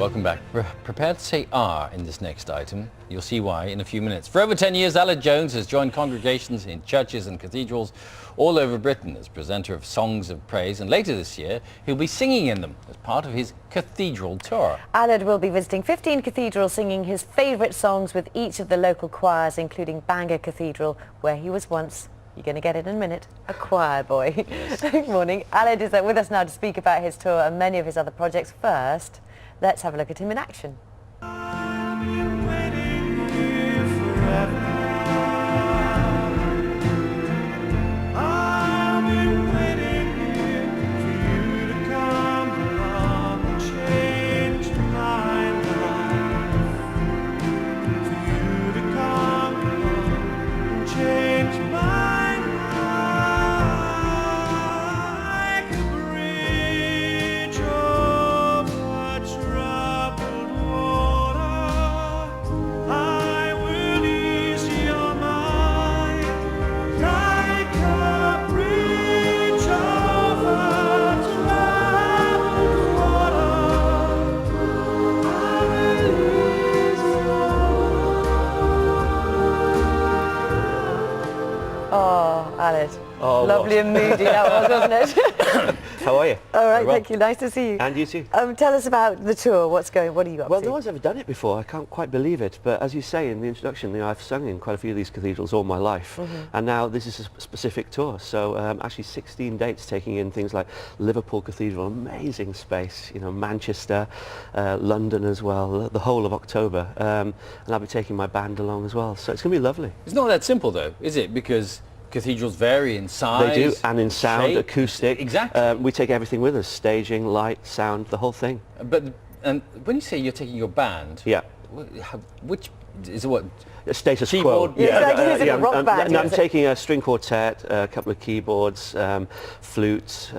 Welcome back. Prepare to say "ah" in this next item. You'll see why in a few minutes. For over 10 years, Aled Jones has joined congregations in churches and cathedrals all over Britain as presenter of songs of praise, and later this year he'll be singing in them as part of his Cathedral Tour. Aled will be visiting 15 cathedrals, singing his favourite songs with each of the local choirs, including Bangor Cathedral, where he was once, you're going to get it in a minute, a choir boy. Yes. Good morning. Aled is with us now to speak about his tour and many of his other projects. First, let's have a look at him in action. Oh, Aled. Oh, lovely and moody that was, wasn't it? How are you? All right, well. thank you. Nice to see you. And you too. Tell us about the tour. What are you up Well, to? no one's ever done it before. I can't quite believe it. But as you say in the introduction, I've sung in quite a few of these cathedrals all my life. And now this is a specific tour. So actually 16 dates taking in things like Liverpool Cathedral, amazing space, Manchester, London as well, the whole of October. And I'll be taking my band along as well. So it's going to be lovely. It's not that simple though, is it? Because cathedrals vary in size. They do, and in sound, shape. acoustic. Exactly. We take everything with us, staging, light, sound, the whole thing. And when you say you're taking your band, Yeah. Which is it? What? Status Keyboard? quo. Yeah, it's like using a rock band, I'm is it? taking a string quartet, a couple of keyboards, flute,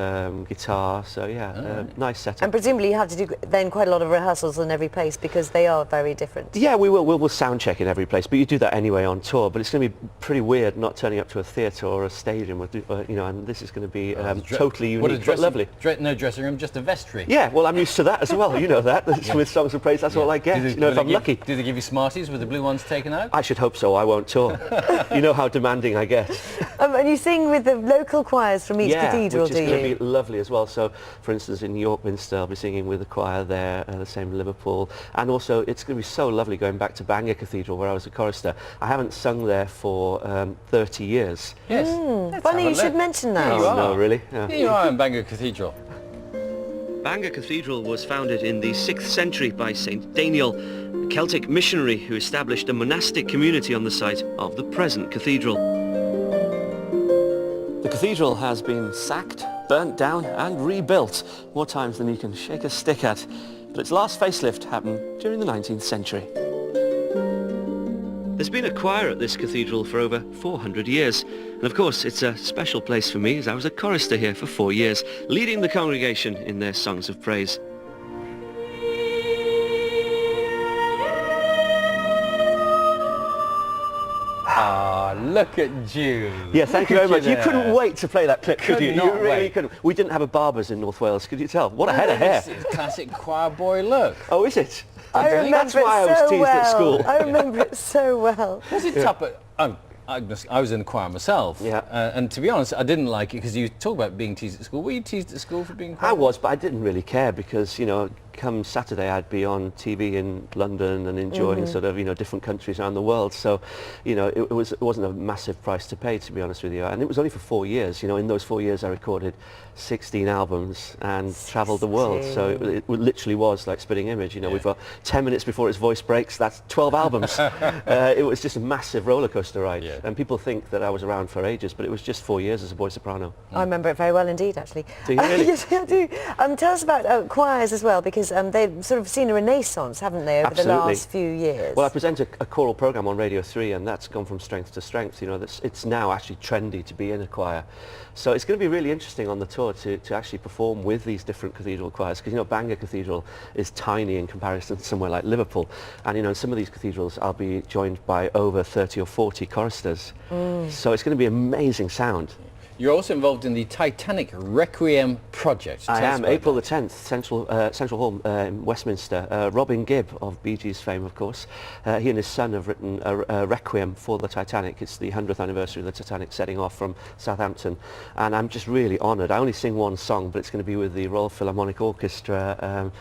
guitar. So yeah, nice setup. And presumably you have to do then quite a lot of rehearsals in every place because they are very different. Yeah, we will. We'll sound check in every place, but you do that anyway on tour. But it's going to be pretty weird not turning up to a theatre or a stadium, and this is going to be totally unique, but lovely. No dressing room, just a vestry. Yeah, well, I'm used to that as well. You know that. With songs of praise, that's all I get. If I'm lucky. Do they give you Smarties with the blue ones taken out? I should hope so. I won't tour. You know how demanding I get. And you sing with the local choirs from each cathedral, which is going to be lovely as well. So, for instance, in York Minster, I'll be singing with the choir there, the same in Liverpool. And also, it's going to be so lovely going back to Bangor Cathedral, where I was a chorister. I haven't sung there for 30 years. Yes. Funny you should mention that. You are. No, really? Yeah. Here you are in Bangor Cathedral. Bangor Cathedral was founded in the 6th century by St. Daniel, a Celtic missionary who established a monastic community on the site of the present cathedral. The cathedral has been sacked, burnt down and rebuilt more times than you can shake a stick at, but its last facelift happened during the 19th century. There's been a choir at this cathedral for over 400 years, and of course it's a special place for me as I was a chorister here for 4 years, leading the congregation in their songs of praise. Ah, look at you. Yeah, thank you very much. You couldn't there. wait to play that clip, could you? Could not You really wait. couldn't. We didn't have a Barbers in North Wales, could you tell? What a head of hair. It's classic choir boy look. Oh, is it? I remember That's why I it was so teased well. at school. I remember it so well. Was it tough? I was in the choir myself. Yeah. And to be honest, I didn't like it because you talk about being teased at school. Were you teased at school for being choir? I was, but I didn't really care because, come Saturday I'd be on TV in London and enjoying sort of, different countries around the world. So, it wasn't a massive price to pay, to be honest with you. And it was only for 4 years. In those 4 years I recorded 16 albums and travelled the world. So it literally was like Spitting Image. We've got 10 minutes before its voice breaks. That's 12 albums. It was just a massive roller coaster ride. Yeah. And people think that I was around for ages, but it was just 4 years as a boy soprano. I remember it very well indeed, actually. Do you really? Yes, I do. Tell us about choirs as well, because they've sort of seen a renaissance, haven't they, over Absolutely. the last few years? Well, I present a choral programme on Radio 3, and that's gone from strength to strength. It's now actually trendy to be in a choir. So it's going to be really interesting on the tour to actually perform with these different cathedral choirs, because Bangor Cathedral is tiny in comparison to somewhere like Liverpool, and in some of these cathedrals I'll be joined by over 30 or 40 choristers. So it's going to be amazing sound. You're also involved in the Titanic Requiem project. I Tell us am. about April that. the 10th, Central Hall in Westminster. Robin Gibb of Bee Gees fame, of course. He and his son have written a Requiem for the Titanic. It's the 100th anniversary of the Titanic setting off from Southampton. And I'm just really honoured. I only sing one song, but it's going to be with the Royal Philharmonic Orchestra.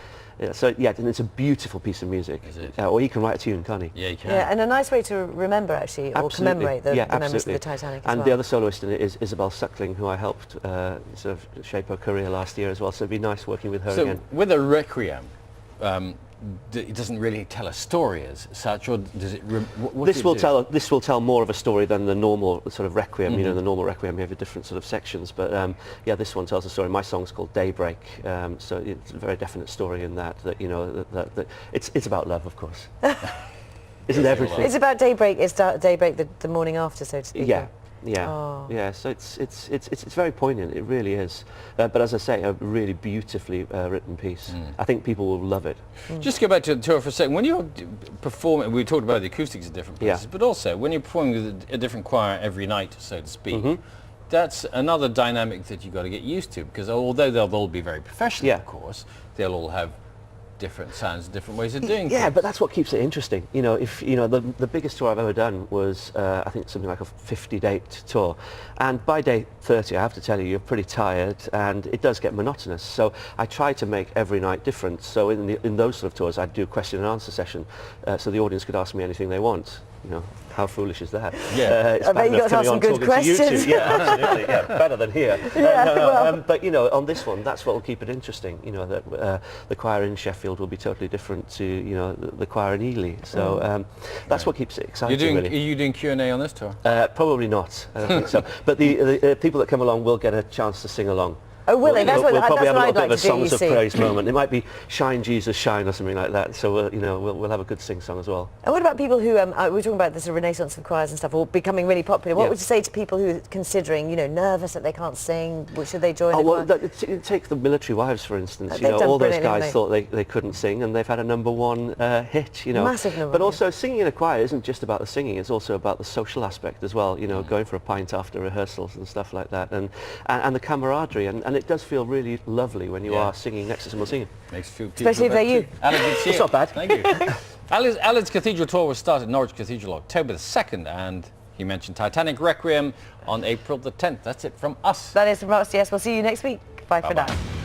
So yeah, and it's a beautiful piece of music. Is it? Or he can write a tune, can't he? Yeah, you can. Yeah, and a nice way to remember, actually, or Absolutely. commemorate the Yeah, memories of absolutely. the Titanic as And well. the other soloist in it is Isabel Suckling, who I helped sort of shape her career last year as well. So it'd be nice working with her So again. with a Requiem, it doesn't really tell a story as such, or does it? What This does it will do? tell more of a story than the normal sort of Requiem. You know, Mm-hmm. the normal Requiem, you have different sort of sections, but yeah, this one tells a story. My song's called Daybreak, so it's a very definite story in that you know that it's about love, of course. Isn't everything? It's about daybreak. It's daybreak the morning after, so to speak. Yeah. Yeah, Oh. yeah. So it's very poignant. It really is. But as I say, a really beautifully written piece. I think people will love it. Just go back to the tour for a second. When you're performing, we talked about the acoustics at different places, Yeah. but also when you're performing with a different choir every night, so to speak, that's another dynamic that you've got to get used to, because although they'll all be very professional, Yeah. of course, they'll all have different sounds, different ways of doing Yeah, things. but that's what keeps it interesting. You know, if you know the biggest tour I've ever done was I think something like a 50-date tour, and by day 30, I have to tell you, you're pretty tired, and it does get monotonous. So I try to make every night different. So in those sort of tours, I'd do a question and answer session, so the audience could ask me anything they want. You know, how foolish is that? Yeah. It's I bad bet you enough got to ask coming some on good talking to you two. questions. Yeah, absolutely. Yeah, better than here. Yeah, No, well. but you know, on this one, that's what will keep it interesting. You know, that the choir in Sheffield will be totally different to the choir in Ely. So that's what keeps it exciting. Are really. you doing Q&A on this tour? Probably not. I don't think so. But the people that come along will get a chance to sing along. Oh, will they? That's what, we'll that's probably what have a I'd little bit like of a to do, you songs of see. praise moment. It might be "Shine Jesus Shine" or something like that. So we'll have a good sing song as well. And what about people who, we were talking about this renaissance of choirs and stuff, or becoming really popular. What Yeah. would you say to people who are considering, nervous that they can't sing? Should they join Oh, the well, choir? take the Military Wives, for instance. They've done All those brilliantly, guys haven't thought they couldn't sing, and they've had a #1 hit. Massive number But one, also, singing in a choir isn't just about the singing; it's also about the social aspect as well. Going for a pint after rehearsals and stuff like that, and the camaraderie, and it does feel really lovely when you Yeah. are singing next to someone singing. Makes a few people Especially if they're you. Alan, good to see It's you. not bad. Thank you. Alan's Cathedral Tour will start at Norwich Cathedral October the 2nd, and he mentioned Titanic Requiem on April the 10th. That's it from us. That is from us, yes. We'll see you next week. Bye for Bye-bye. now.